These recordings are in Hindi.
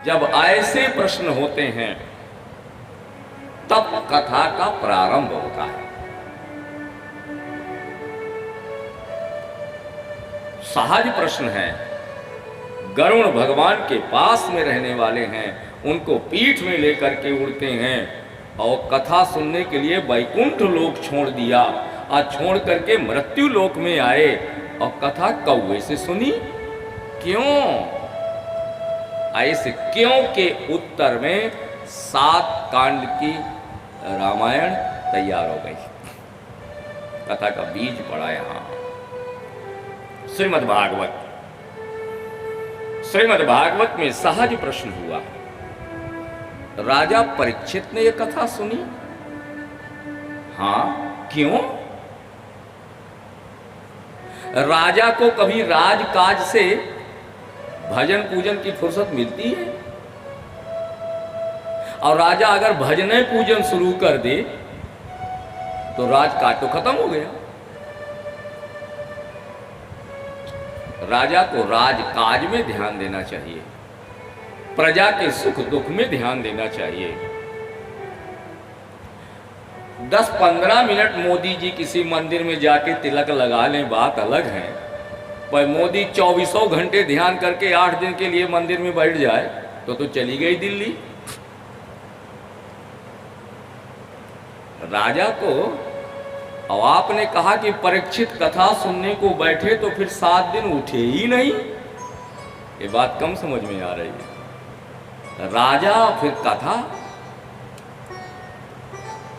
जब ऐसे प्रश्न होते हैं तब कथा का प्रारंभ होता है। सहज प्रश्न है, गरुण भगवान के पास में रहने वाले हैं, उनको पीठ में लेकर के उड़ते हैं और कथा सुनने के लिए वैकुंठ लोक छोड़ दिया और छोड़ करके मृत्यु लोक में आए और कथा कौवे से सुनी। क्यों? ऐसे क्यों के उत्तर में 7 कांड की रामायण तैयार हो गई। कथा का बीज पड़ा यहां। श्रीमद् भागवत में सहज प्रश्न हुआ। राजा परीक्षित ने यह कथा सुनी। हां, क्यों? राजा को कभी राजकाज से भजन पूजन की फुर्सत मिलती है? और राजा अगर भजन पूजन शुरू कर दे तो राजकाज तो खत्म हो गया। राजा को राजकाज में ध्यान देना चाहिए, प्रजा के सुख दुख में ध्यान देना चाहिए। 10-15 मिनट मोदी जी किसी मंदिर में जाके तिलक लगा लें, बात अलग है। पर मोदी 24 घंटे ध्यान करके 8 दिन के लिए मंदिर में बैठ जाए तो चली गई दिल्ली। राजा को, और आपने कहा कि परीक्षित कथा सुनने को बैठे तो फिर 7 दिन उठे ही नहीं। ये बात कम समझ में आ रही है। राजा फिर कथा।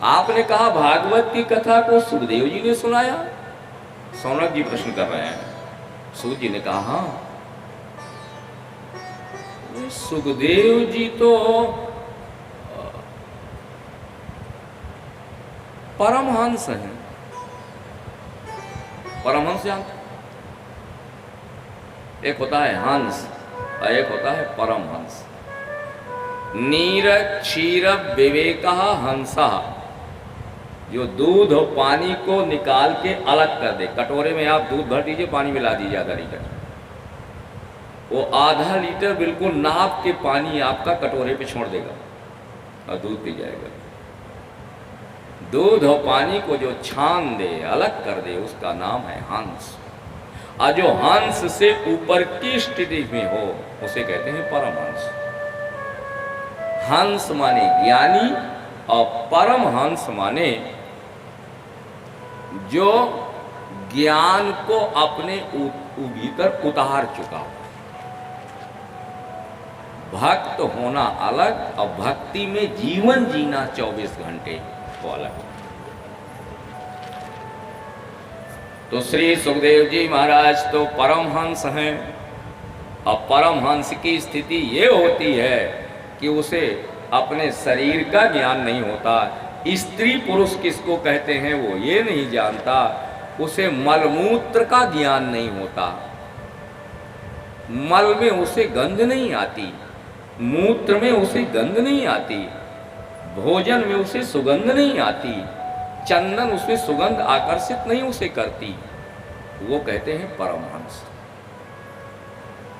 आपने कहा भागवत की कथा को सुखदेव जी ने सुनाया। सौनक जी प्रश्न कर रहे हैं। सूत जी ने कहा हाँ, सुखदेव जी तो परमहंस हैं। परमहंस जानते? एक होता है हंस और एक होता है परमहंस। नीर क्षीर विवेक हंसा, जो दूध और पानी को निकाल के अलग कर दे। कटोरे में आप दूध भर दीजिए, पानी मिला दीजिए आधा लीटर, वो आधा लीटर बिल्कुल नाप के पानी आपका कटोरे पे छोड़ देगा और दूध पी जाएगा। दूध और पानी को जो छान दे, अलग कर दे, उसका नाम है हंस। और जो हंस से ऊपर की स्थिति में हो उसे कहते हैं परमहंस। हंस माने ज्ञानी और परमहंस माने जो ज्ञान को अपने भीतर उतार चुका। भक्त होना अलग और भक्ति में जीवन जीना 24 घंटे वो अलग। तो श्री सुखदेव जी महाराज तो परमहंस हैं और परमहंस की स्थिति ये होती है कि उसे अपने शरीर का ज्ञान नहीं होता। स्त्री पुरुष किसको कहते हैं वो ये नहीं जानता। उसे मलमूत्र का ज्ञान नहीं होता। मल में उसे गंध नहीं आती, मूत्र में उसे गंध नहीं आती, भोजन में उसे सुगंध नहीं आती, चंदन उसमें सुगंध आकर्षित नहीं उसे करती। वो कहते हैं परमहंस।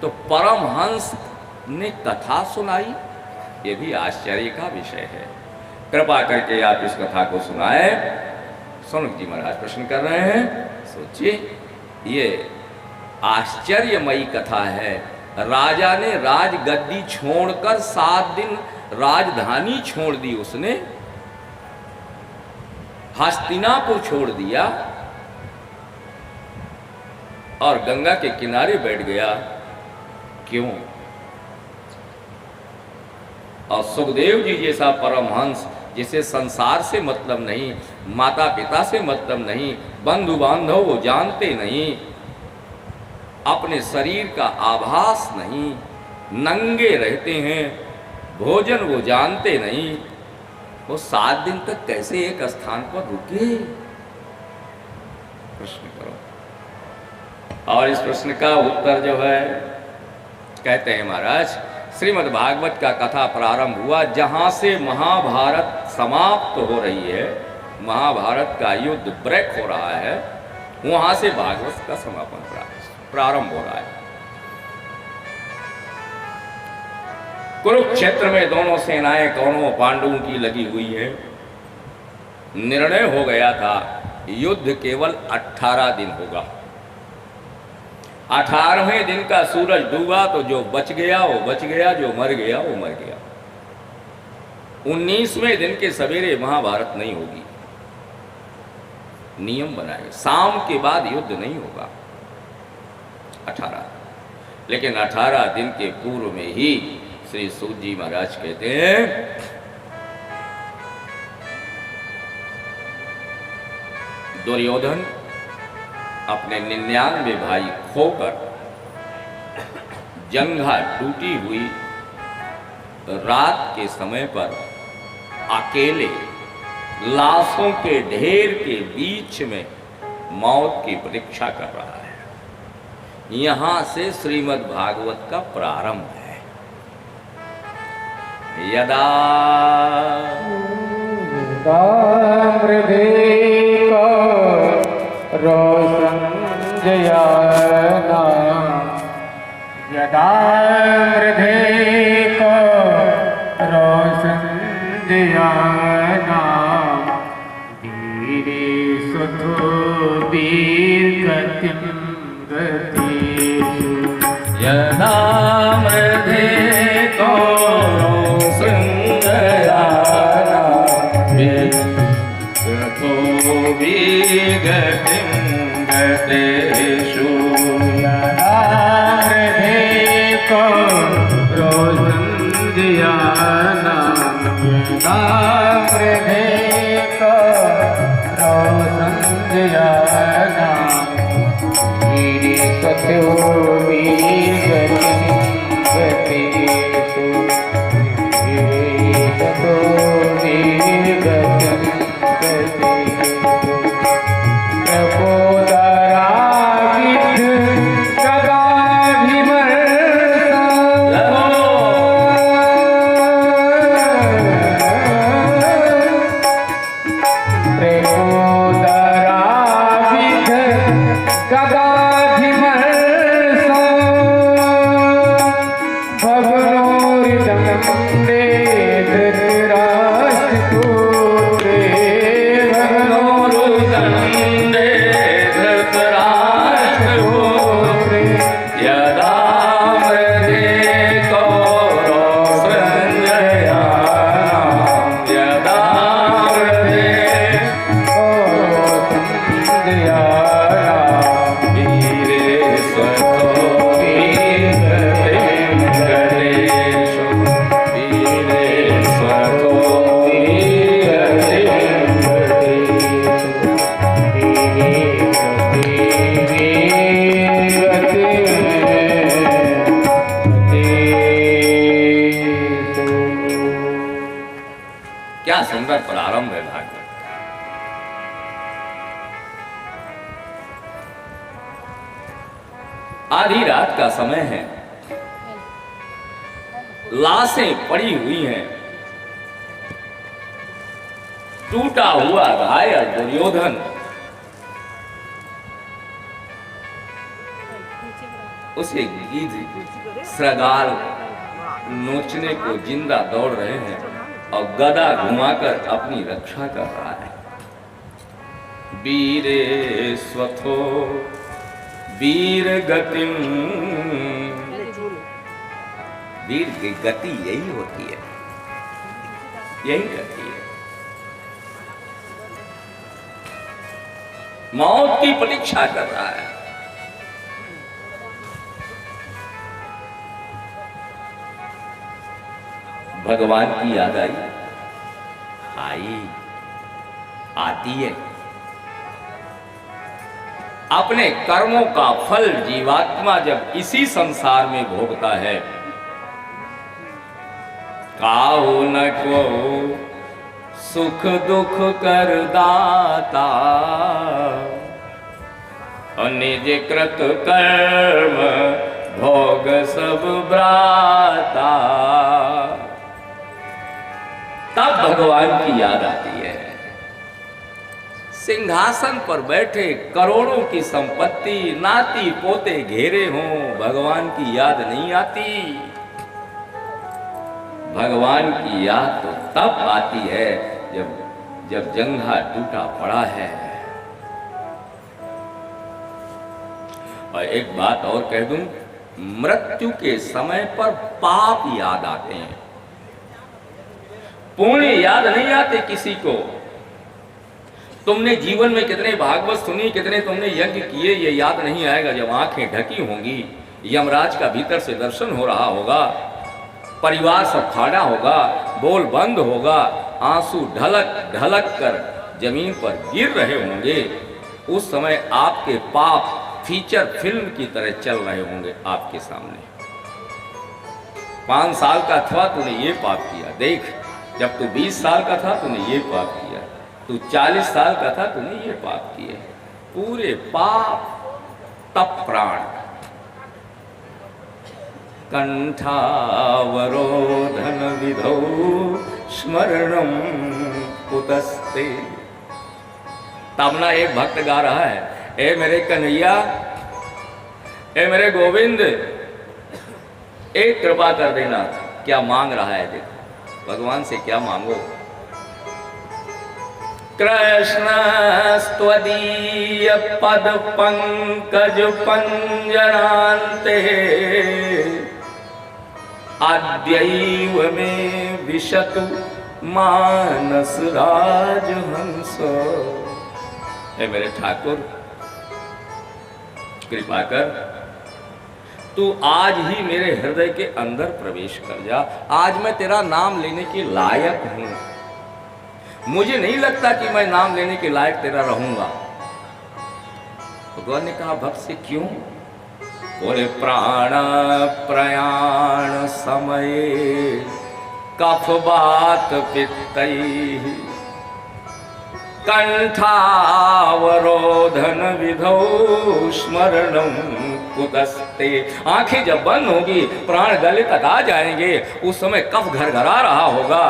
तो परमहंस ने कथा सुनाई, ये भी आश्चर्य का विषय है। कृपा करके आप इस कथा को सुनाए। सौनक जी महाराज प्रश्न कर रहे हैं। सोचिए, ये आश्चर्यमयी कथा है। राजा ने राजगद्दी छोड़कर 7 दिन राजधानी छोड़ दी उसने, हस्तिनापुर छोड़ दिया और गंगा के किनारे बैठ गया। क्यों? और सुखदेव जी जैसा परमहंस, जिसे संसार से मतलब नहीं, माता पिता से मतलब नहीं, बंधु बांधव वो जानते नहीं, अपने शरीर का आभास नहीं, नंगे रहते हैं, भोजन वो जानते नहीं, वो 7 दिन तक कैसे एक स्थान पर रुके? प्रश्न करो। और इस प्रश्न का उत्तर जो है, कहते हैं महाराज, श्रीमद् भागवत का कथा प्रारंभ हुआ जहां से महाभारत समाप्त हो रही है, महाभारत का युद्ध ब्रेक हो रहा है, वहां से भागवत का समापन प्रारंभ हो रहा है। कुरुक्षेत्र में दोनों सेनाएं कौरवों पांडवों की लगी हुई है। निर्णय हो गया था युद्ध केवल 18 दिन होगा। 18वें दिन का सूरज डूबा तो जो बच गया वो बच गया, जो मर गया वो मर गया। 19वें दिन के सवेरे महाभारत नहीं होगी। नियम बनाए शाम के बाद युद्ध नहीं होगा 18। लेकिन 18 दिन के पूर्व में ही श्री सूत जी महाराज कहते हैं दुर्योधन अपने 99 भाई खोकर जंघा टूटी हुई रात के समय पर अकेले लाशों के ढेर के बीच में मौत की प्रतीक्षा कर रहा है। यहां से श्रीमद् भागवत का प्रारंभ है। यदा रोसंजयाना यदा रोसंजयाना वीरे सुतो वीरगतिं गतेषु यदा मृधेको रोसंजयाना वीरगतो वीरगतिं गतेषु यदा मृधेको रोसंजयाना यदा मृधेको रोसंजयाना वीरे सुतो वीरगतिं गतेषु वीरे सुतो वीरगतिं गतेषु प्रपोदराविद्ध क्या सुंदर प्रारंभ है भागवत। आधी रात का समय है, लाशें पड़ी हुई हैं। टूटा हुआ घायल दुर्योधन उसे गिद्ध श्रृगाल नोचने को जिंदा दौड़ रहे हैं और गदा घुमाकर अपनी रक्षा कर रहा है। वीरे स्वथो वीर गतिम, वीर की गति यही होती है, यही गति है। मौत की प्रतीक्षा कर रहा है। भगवान की याद आई आती है। अपने कर्मों का फल जीवात्मा जब इसी संसार में भोगता है, काहू न को सुख दुख कर दाता, निज कृत कर्म भोग सब भ्राता। तब भगवान की याद आती है। सिंहासन पर बैठे करोड़ों की संपत्ति, नाती पोते घेरे हों, भगवान की याद नहीं आती। भगवान की याद तो तब आती है जब जब जंघा टूटा पड़ा है। और एक बात और कह दूं, मृत्यु के समय पर पाप याद आते हैं, पुण्य याद नहीं आते किसी को। तुमने जीवन में कितने भागवत सुनी, कितने तुमने यज्ञ किए, ये याद नहीं आएगा जब आंखें ढकी होंगी, यमराज का भीतर से दर्शन हो रहा होगा, परिवार सब खड़ा होगा, बोल बंद होगा, आंसू ढलक ढलक कर जमीन पर गिर रहे होंगे। उस समय आपके पाप फीचर फिल्म की तरह चल रहे होंगे आपके सामने। 5 साल का था तूने ये पाप किया, देख जब तू 20 साल का था तूने ये पाप किया, तू 40 साल का था तूने ये पाप किए, पूरे पाप तप प्राण। कंठावरोधन विधौ स्मरणम कुतस्ते। तब ना एक भक्त गा रहा है, ए मेरे कन्हैया, ए मेरे गोविंद, एक कृपा कर देना। क्या मांग रहा है, देखो भगवान से क्या मांगो। कृष्ण स्वदीय पद पंकज पंजरान्ते आद्यैव में विशतु मानस राजहंस। हे मेरे ठाकुर, कृपा कर, तू आज ही मेरे हृदय के अंदर प्रवेश कर जा। आज मैं तेरा नाम लेने के लायक हूं। मुझे नहीं लगता कि मैं नाम लेने के लायक तेरा रहूंगा। भगवान ने कहा, भक्त से क्यों? बोले, प्राण प्रयाण समय कफ बात पित्तई कंठावरोधन विधौ स्मरणम कुतस्ते। आंखें जब बंद होगी, प्राण गले तक आ जाएंगे, उस समय कफ घरघरा रहा होगा,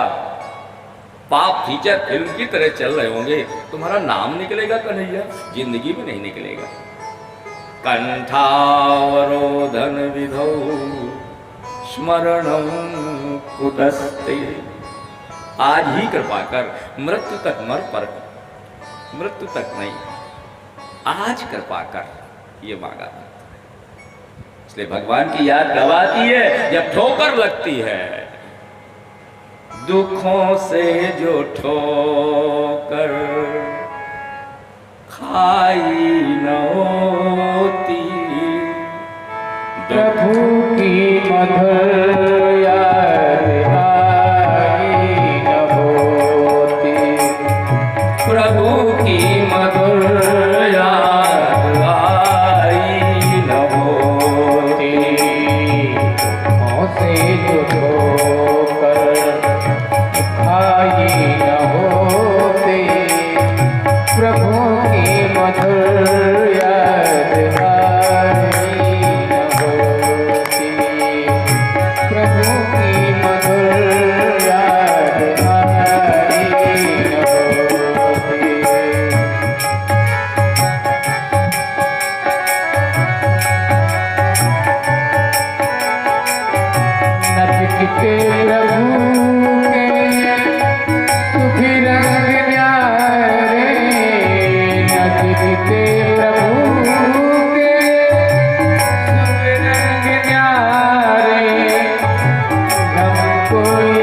पाप फीचर फिल्म की तरह चल रहे होंगे, तुम्हारा नाम निकलेगा कन्हैया? जिंदगी में नहीं निकलेगा। कंठावरोधन विधौ स्मरणम कुतस्ते। आज ही कृपा कर, मृत्यु तक मर पर, मृत्यु तक नहीं, आज कृपा कर, ये मांगा। इसलिए भगवान की याद कब आती है? जब ठोकर लगती है। दुखों से जो ठोकर खाई न होती, प्रभु की मधुर याद आई न होती, प्रभु की मधुर याद आई न होती। दुखों से जो ठोकर खाई न होती, प्रभु की मधुर याद आई न होती, प्रभु की मधुर याद आई न होती। नचते प्रभु के सुखी रंग न्यारे, नचते प्रभु के सुखी रंग न्यारे, हम कोई